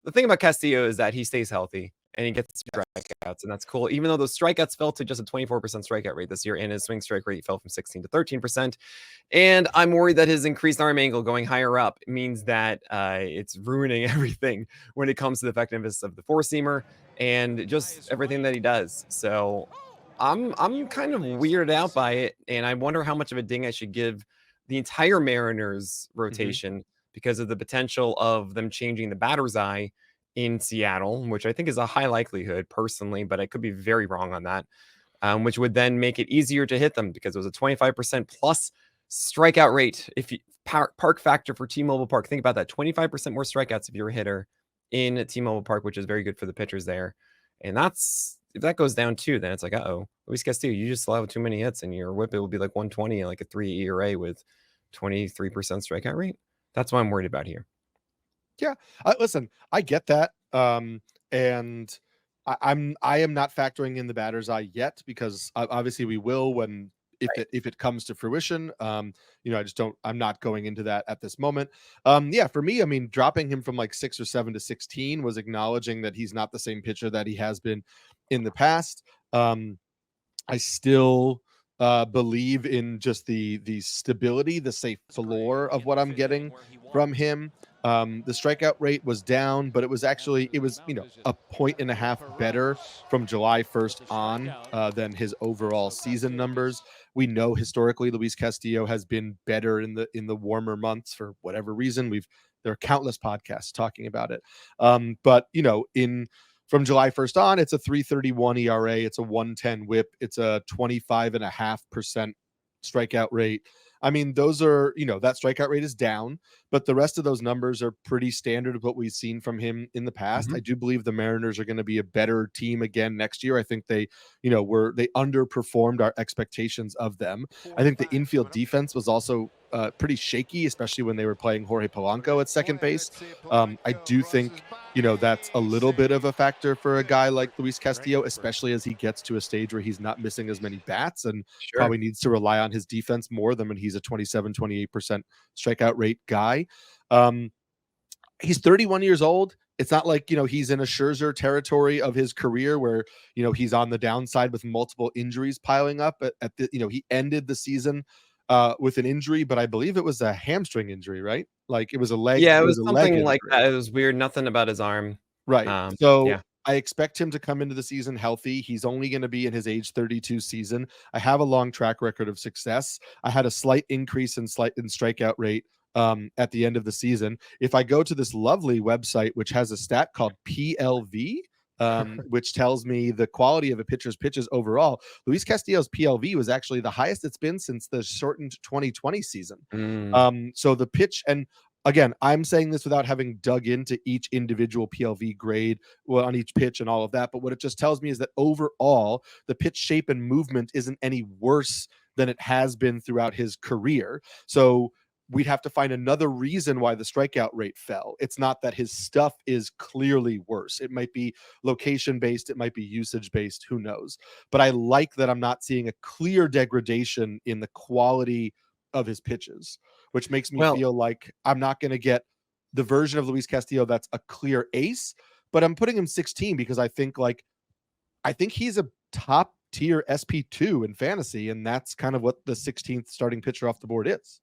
the thing about Castillo is that he stays healthy and he gets strikeouts, and that's cool. Even though those strikeouts fell to just a 24% strikeout rate this year, and his swing strike rate fell from 16 to 13%. And I'm worried that his increased arm angle going higher up means that it's ruining everything when it comes to the effectiveness of the four seamer and just everything that he does. So I'm kind of weirded out by it, and I wonder how much of a ding I should give the entire Mariners rotation because of the potential of them changing the batter's eye in Seattle, which I think is a high likelihood personally, but I could be very wrong on that. Which would then make it easier to hit them because it was a 25% plus strikeout rate. If you park factor for T-Mobile Park, think about that: 25% more strikeouts if you're a hitter in T-Mobile Park, which is very good for the pitchers there. And that's if that goes down too, then it's like, Luis Castillo, you just allow too many hits, and your whip it will be like 120, like a 3 ERA with 23% strikeout rate. That's what I'm worried about here. Yeah, listen, I get that, and I am not factoring in the batter's eye yet because obviously we will when if it comes to fruition. I just don't. I'm not going into that at this moment. Yeah, for me, I mean, dropping him from like 6 or 7 to 16 was acknowledging that he's not the same pitcher that he has been in the past. I still believe in just the stability, the safe floor of what I'm getting from him. The strikeout rate was down, but it was a 1.5 better from July 1st on than his overall season numbers. We know historically Luis Castillo has been better in the warmer months for whatever reason. There are countless podcasts talking about it. But from July 1st on, it's a 3.31 ERA, it's a 1.10 whip, it's a 25.5% strikeout rate. I mean, those are, that strikeout rate is down, but the rest of those numbers are pretty standard of what we've seen from him in the past. I do believe the Mariners are going to be a better team again next year. I think they underperformed our expectations of them. I think the infield defense was also pretty shaky, especially when they were playing Jorge Polanco at second base. I do think that's a little bit of a factor for a guy like Luis Castillo, especially as he gets to a stage where he's not missing as many bats and probably needs to rely on his defense more than when he's a 27-28% strikeout rate guy. He's 31 years old. It's not like, he's in a Scherzer territory of his career where, he's on the downside with multiple injuries piling up. He ended the season with an injury, but I believe it was a hamstring injury, right? Like it was a leg. Yeah, it was something like that. It was weird. Nothing about his arm. Right. Yeah. I expect him to come into the season healthy. He's only going to be in his age 32 season. I have a long track record of success. I had a slight increase in strikeout rate at the end of the season. If I go to this lovely website, which has a stat called PLV, which tells me the quality of a pitcher's pitches overall, Luis Castillo's PLV was actually the highest it's been since the shortened 2020 season. So the pitch, and again, I'm saying this without having dug into each individual PLV grade on each pitch and all of that. But what it just tells me is that overall, the pitch shape and movement isn't any worse than it has been throughout his career. So we'd have to find another reason why the strikeout rate fell. It's not that his stuff is clearly worse. It might be location-based. It might be usage-based. Who knows? But I like that I'm not seeing a clear degradation in the quality of his pitches, which makes me feel like I'm not going to get the version of Luis Castillo that's a clear ace, but I'm putting him 16 because I think he's a top tier SP2 in fantasy, and that's kind of what the 16th starting pitcher off the board is.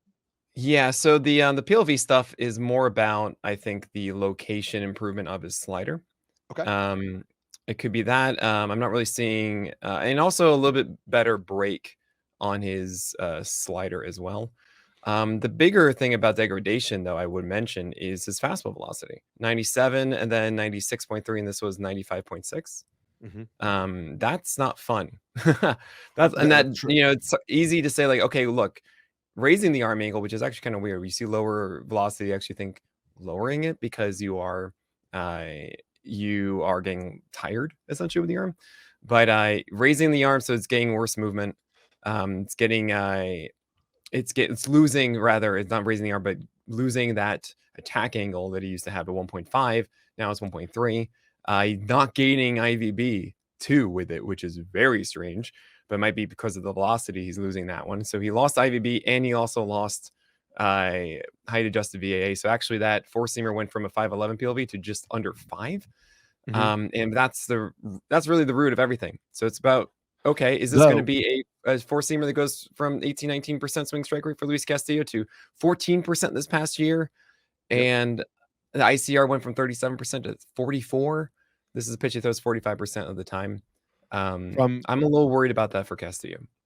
Yeah, so the PLV stuff is more about, I think, the location improvement of his slider. Okay. It could be that. I'm not really seeing, and also a little bit better break on his slider as well. The bigger thing about degradation, though, I would mention is his fastball velocity, 97 and then 96.3, and this was 95.6. That's not fun. It's easy to say like, okay, look, raising the arm angle, which is actually kind of weird. We see lower velocity, actually think lowering it because you are getting tired essentially with the arm. But raising the arm, so it's getting worse movement. It's losing, rather, it's not raising the arm, but losing that attack angle that he used to have at 1.5. Now it's 1.3. Not gaining IVB 2 with it, which is very strange, but it might be because of the velocity. He's losing that one. So he lost IVB and he also lost height adjusted VAA. So actually, that four seamer went from a 511 PLV to just under 5. Mhm. And that's really the root of everything. So it's about, okay, is this going to Though be a four seamer that goes from 18-19% swing strike rate for Luis Castillo to 14% this past year? Yep. And the ICR went from 37% to 44. This is a pitch he throws 45% of the time. From I'm a little worried about that for Castillo.